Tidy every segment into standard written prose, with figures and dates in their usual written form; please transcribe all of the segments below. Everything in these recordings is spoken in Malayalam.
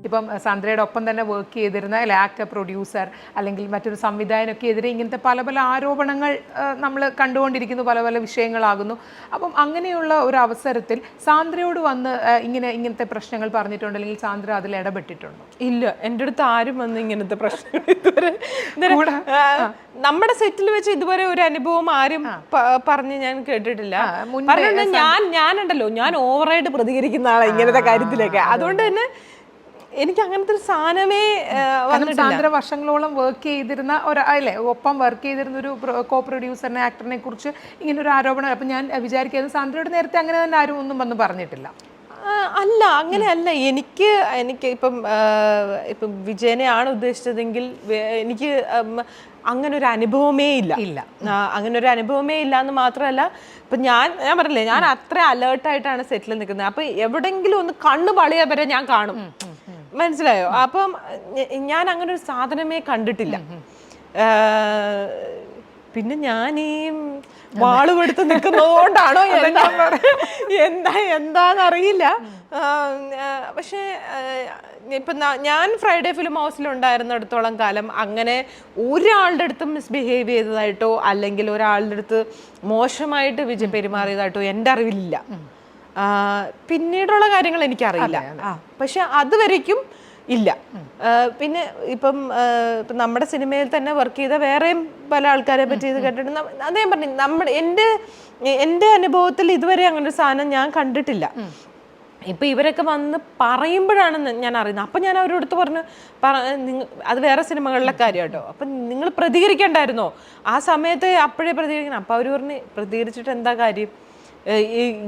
ഇപ്പം സാന്ദ്രയുടെ ഒപ്പം തന്നെ വർക്ക് ചെയ്തിരുന്ന ആക്ടർ, പ്രൊഡ്യൂസർ അല്ലെങ്കിൽ മറ്റൊരു സംവിധായകനൊക്കെ എതിരെ ഇങ്ങനത്തെ പല പല ആരോപണങ്ങൾ നമ്മൾ കണ്ടുകൊണ്ടിരിക്കുന്നു, പല പല വിഷയങ്ങളാകുന്നു. അപ്പം അങ്ങനെയുള്ള ഒരു അവസരത്തിൽ സാന്ദ്രയോട് വന്ന് ഇങ്ങനത്തെ പ്രശ്നങ്ങൾ പറഞ്ഞിട്ടുണ്ടോ, അല്ലെങ്കിൽ സാന്ദ്ര അതിൽ ഇടപെട്ടിട്ടുണ്ടോ? ഇല്ല, എൻ്റെ അടുത്ത് ആരും വന്ന് ഇങ്ങനത്തെ പ്രശ്നങ്ങൾ ഇതുവരെ നമ്മുടെ സെറ്റിൽ വെച്ച് ഇതുവരെ ഒരു അനുഭവം ആരും പറഞ്ഞ് ഞാൻ കേട്ടിട്ടില്ല. ഞാനുണ്ടല്ലോ, ഞാൻ ഓവറായിട്ട് പ്രതികരിക്കുന്ന ആളാണ് ഇങ്ങനത്തെ കാര്യത്തിലൊക്കെ. അതുകൊണ്ട് തന്നെ എനിക്ക് അങ്ങനത്തെ ഒരു സാധനമേ വന്നിട്ടില്ല. സാന്ദ്ര വർഷങ്ങളോളം വർക്ക് ചെയ്തിരുന്ന അല്ലേ, ഒപ്പം വർക്ക് ചെയ്തിരുന്ന ഒരു കോ പ്രൊഡ്യൂസറിനെ, ആക്ടറിനെ കുറിച്ച് ഇങ്ങനെ ഒരു ആരോപണം. അപ്പം ഞാൻ വിചാരിക്കുന്നത് സാന്ദ്രയോട് നേരത്തെ അങ്ങനെ തന്നെ ആരും ഒന്നും വന്ന് പറഞ്ഞിട്ടില്ല. അല്ല, അങ്ങനെയല്ല. എനിക്ക് ഇപ്പം വിജയനെയാണ് ഉദ്ദേശിച്ചതെങ്കിൽ എനിക്ക് അങ്ങനെ ഒരു അനുഭവമേ ഇല്ല. അങ്ങനെ ഒരു അനുഭവമേ ഇല്ല എന്ന് മാത്രമല്ല, ഇപ്പം ഞാൻ പറഞ്ഞില്ലേ, ഞാൻ അത്ര അലേർട്ടായിട്ടാണ് സെറ്റിൽ നിൽക്കുന്നത്. അപ്പം എവിടെയെങ്കിലും ഒന്ന് കണ്ണു പളിയാ വരെ ഞാൻ കാണും, മനസ്സിലായോ? അപ്പം ഞാൻ അങ്ങനെ ഒരു സാധനമേ കണ്ടിട്ടില്ല. പിന്നെ ഞാൻ ഈ വാളുമെടുത്ത് നിൽക്കുന്നതുകൊണ്ടാണോ എന്താന്നറിയില്ല. പക്ഷേ ഇപ്പം ഞാൻ ഫ്രൈഡേ ഫിലിം ഹൗസിലുണ്ടായിരുന്നിടത്തോളം കാലം അങ്ങനെ ഒരാളുടെ അടുത്ത് മിസ്ബിഹേവ് ചെയ്തതായിട്ടോ അല്ലെങ്കിൽ ഒരാളുടെ അടുത്ത് മോശമായിട്ട് വിജയ് പെരുമാറിയതായിട്ടോ എൻ്റെ അറിവിലില്ല. പിന്നീടുള്ള കാര്യങ്ങൾ എനിക്കറിയില്ല, പക്ഷെ അതുവരേക്കും ഇല്ല. പിന്നെ ഇപ്പം നമ്മുടെ സിനിമയിൽ തന്നെ വർക്ക് ചെയ്ത വേറെയും പല ആൾക്കാരെ പറ്റി ഇത് കേട്ടിട്ട് അതേ പറഞ്ഞു, എൻ്റെ അനുഭവത്തിൽ ഇതുവരെ അങ്ങനെ ഒരു സാധനം ഞാൻ കണ്ടിട്ടില്ല. ഇപ്പം ഇവരൊക്കെ വന്ന് പറയുമ്പോഴാണ് ഞാൻ അറിയുന്നത്. അപ്പം ഞാൻ അവരോട് പറഞ്ഞു, അത് വേറെ സിനിമകളിലെ കാര്യം കേട്ടോ, അപ്പം നിങ്ങൾ പ്രതികരിക്കണ്ടായിരുന്നോ ആ സമയത്ത്, അപ്പോഴേ പ്രതികരിക്കണം. അപ്പം അവർ പറഞ്ഞ് പ്രതികരിച്ചിട്ട് എന്താ കാര്യം,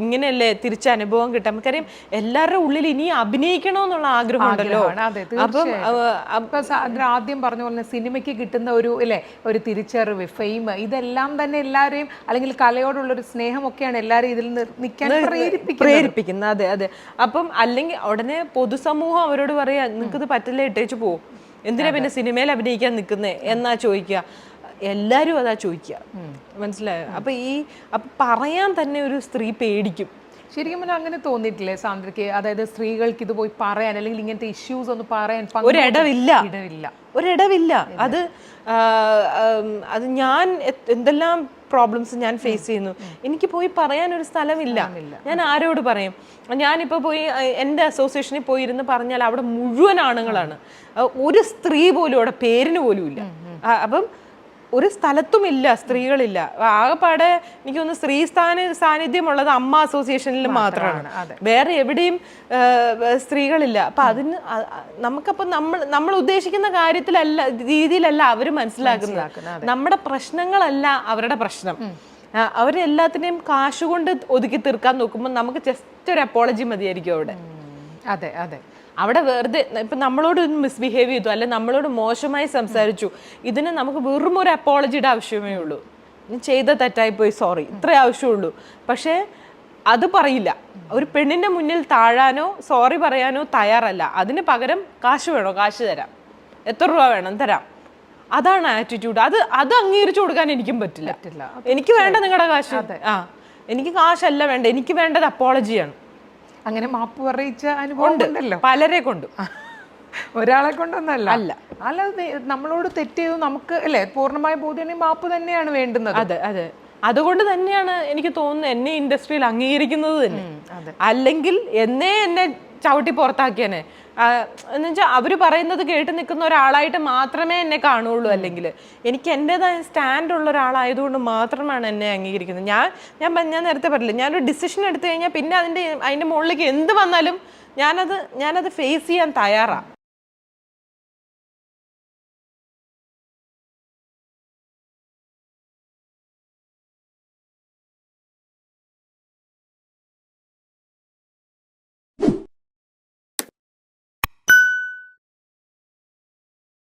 ഇങ്ങനെയല്ലേ തിരിച്ച അനുഭവം കിട്ടാം. നമുക്കറിയാം എല്ലാവരുടെ ഉള്ളിൽ ഇനി അഭിനയിക്കണമെന്നുള്ള ആഗ്രഹമുണ്ടല്ലോ. അപ്പം ആദ്യം പറഞ്ഞ പോലെ സിനിമയ്ക്ക് കിട്ടുന്ന ഒരു തിരിച്ചറിവ്, ഫെയിം, ഇതെല്ലാം തന്നെ എല്ലാവരെയും, അല്ലെങ്കിൽ കലയോടുള്ളൊരു സ്നേഹമൊക്കെയാണ് എല്ലാവരെയും ഇതിൽ നിൽക്കാൻ പ്രേരിപ്പിക്കുന്നത്. അതെ. അപ്പം അല്ലെങ്കിൽ ഉടനെ പൊതുസമൂഹം അവരോട് പറയാ, നിങ്ങൾക്കിത് പറ്റില്ല, ഇട്ടേച്ച് പോകും, എന്തിനാ പിന്നെ സിനിമയിൽ അഭിനയിക്കാൻ നിൽക്കുന്നേ എന്നാ ചോദിക്കുക. എല്ലാരും അതാ ചോദിക്കുക, മനസ്സിലായോ? അപ്പൊ പറയാൻ തന്നെ ഒരു സ്ത്രീ പേടിക്കും. ശരിക്കും പറഞ്ഞാൽ അങ്ങനെ തോന്നിയിട്ടില്ലേ സാന്ദ്രയ്ക്ക്? അതായത് സ്ത്രീകൾക്ക് ഇത് പോയി പറയാൻ, അല്ലെങ്കിൽ ഇങ്ങനത്തെ ഇഷ്യൂസ് ഒന്ന് പറയാൻ ഒരിടവില്ല. അത് ഞാൻ എന്തെല്ലാം പ്രോബ്ലംസ് ഞാൻ ഫേസ് ചെയ്യുന്നു, എനിക്ക് പോയി പറയാൻ ഒരു സ്ഥലമില്ല. ഞാൻ ആരോട് പറയും? ഞാനിപ്പോൾ പോയി എൻ്റെ അസോസിയേഷനിൽ പോയി ഇരുന്ന് പറഞ്ഞാൽ അവിടെ മുഴുവൻ ആണുങ്ങളാണ്, ഒരു സ്ത്രീ പോലും അവിടെ പേരിന് പോലും ഇല്ല. അപ്പം ഒരു സ്ഥലത്തുമില്ല, സ്ത്രീകളില്ല. ആകെപ്പാടെ എനിക്ക് തോന്നുന്നു സ്ത്രീ സാന്നിധ്യമുള്ളത് അമ്മ അസോസിയേഷനിൽ മാത്രമാണ്, വേറെ എവിടെയും സ്ത്രീകളില്ല. അപ്പൊ അതിന് നമുക്കപ്പോൾ നമ്മൾ ഉദ്ദേശിക്കുന്ന രീതിയിലല്ല അവർ മനസ്സിലാക്കുന്നത്. നമ്മുടെ പ്രശ്നങ്ങളല്ല അവരുടെ പ്രശ്നം. അവരെല്ലാത്തിനെയും കാശുകൊണ്ട് ഒതുക്കി തീർക്കാൻ നോക്കുമ്പോൾ നമുക്ക് ജസ്റ്റ് ഒരു അപ്പോളജി മതിയായിരിക്കും അവിടെ. അതെ. അവിടെ വെറുതെ ഇപ്പം നമ്മളോട് മിസ്ബിഹേവ് ചെയ്തു, അല്ലെ നമ്മളോട് മോശമായി സംസാരിച്ചു, ഇതിന് നമുക്ക് വെറും ഒരു അപ്പോളജിയുടെ ആവശ്യമേ ഉള്ളൂ. ചെയ്ത തെറ്റായിപ്പോയി, സോറി, ഇത്രേ ആവശ്യമുള്ളൂ. പക്ഷേ അത് പറയില്ല. ഒരു പെണ്ണിൻ്റെ മുന്നിൽ താഴാനോ സോറി പറയാനോ തയ്യാറല്ല. അതിന് പകരം കാശ് വേണോ, കാശ് തരാം, എത്ര രൂപ വേണം തരാം. അതാണ് ആറ്റിറ്റ്യൂഡ്. അത് അംഗീകരിച്ചു കൊടുക്കാൻ എനിക്കും പറ്റില്ല. എനിക്ക് വേണ്ട നിങ്ങളുടെ കാശ്, എനിക്ക് കാശല്ല വേണ്ട, എനിക്ക് വേണ്ടത് അപ്പോളജിയാണ്. അങ്ങനെ മാപ്പ് പറയിച്ച അനുഭവം ഉണ്ടല്ലോ പലരെ കൊണ്ട്, ഒരാളെ കൊണ്ടൊന്നല്ല. അല്ലാതെ നമ്മളോട് തെറ്റ് ചെയ്തു നമുക്ക് അല്ലേ പൂർണ്ണമായ ബോധ്യം, മാപ്പ് തന്നെയാണ് വേണ്ടുന്നത്. അതെ. അതുകൊണ്ട് തന്നെയാണ് എനിക്ക് തോന്നുന്നത് എന്നെ ഇൻഡസ്ട്രിയിൽ അംഗീകരിക്കുന്നത് തന്നെ. അല്ലെങ്കിൽ എന്നെ ചവിട്ടി പുറത്താക്കിയനെ. എന്നുവെച്ചാൽ അവർ പറയുന്നത് കേട്ട് നിൽക്കുന്ന ഒരാളായിട്ട് മാത്രമേ എന്നെ കാണുള്ളൂ. അല്ലെങ്കിൽ എനിക്ക് എൻ്റെതായ സ്റ്റാൻഡ് ഉള്ള ഒരാളായതുകൊണ്ട് മാത്രമാണ് എന്നെ അംഗീകരിക്കുന്നത്. ഞാൻ നേരത്തെ പറഞ്ഞില്ല, ഞാനൊരു ഡിസിഷൻ എടുത്തു കഴിഞ്ഞാൽ പിന്നെ അതിൻ്റെ മുകളിലേക്ക് എന്ത് വന്നാലും ഞാനത് ഫേസ് ചെയ്യാൻ തയ്യാറാണ്.